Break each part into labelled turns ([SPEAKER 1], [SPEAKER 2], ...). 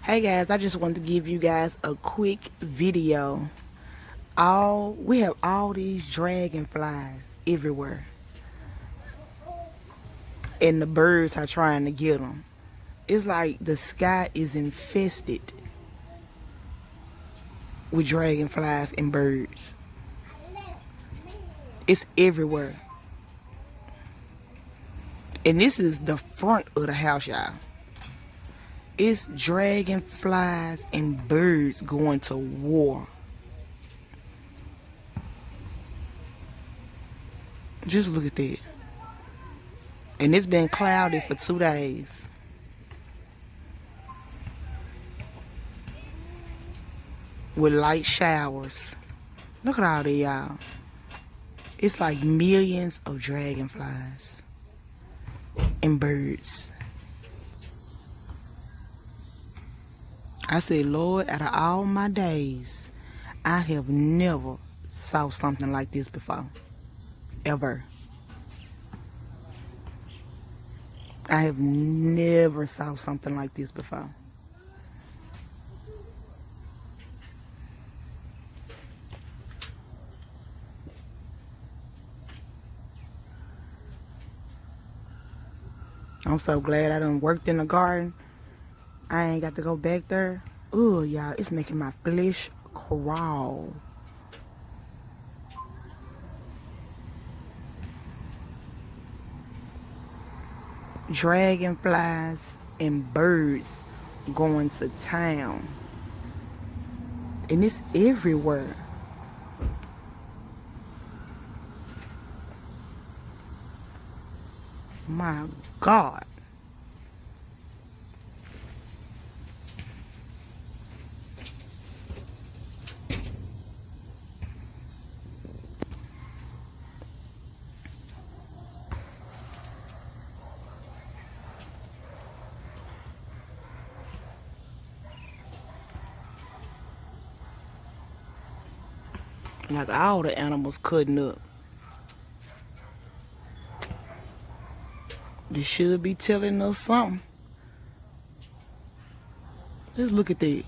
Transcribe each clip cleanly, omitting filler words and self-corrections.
[SPEAKER 1] Hey guys, I just wanted to give you guys a quick video. We have all these dragonflies everywhere, and the birds are trying to get them. It's like the sky is infested with dragonflies and birds. It's everywhere. And this is the front of the house, y'all. It's dragonflies and birds going to war. Just look at that. And it's been cloudy for 2 days. With light showers. Look at all that, y'all. It's like millions of dragonflies and birds. I said, Lord, out of all my days, I have never saw something like this before. Ever. I have never saw something like this before. I'm so glad I done worked in the garden. I ain't got to go back there. Ugh, y'all, it's making my flesh crawl. Dragonflies and birds going to town. And it's everywhere. My God. Like all the animals cutting up. They should be telling us something. Just look at that.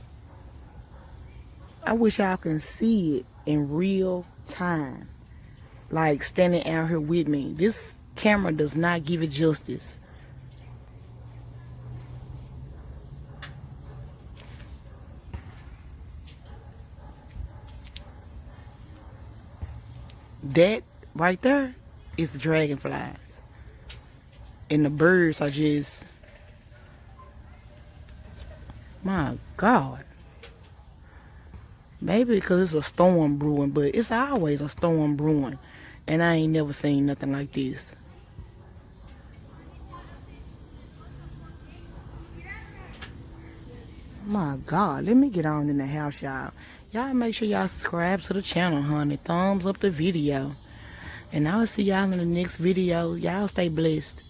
[SPEAKER 1] I wish y'all can see it in real time. Like standing out here with me. This camera does not give it justice. That right there is the dragonflies. And the birds are just, my God. Maybe because it's a storm brewing, but it's always a storm brewing. And I ain't never seen nothing like this. My God, let me get on in the house, y'all. Y'all make sure y'all subscribe to the channel, honey. Thumbs up the video. And I'll see y'all in the next video. Y'all stay blessed.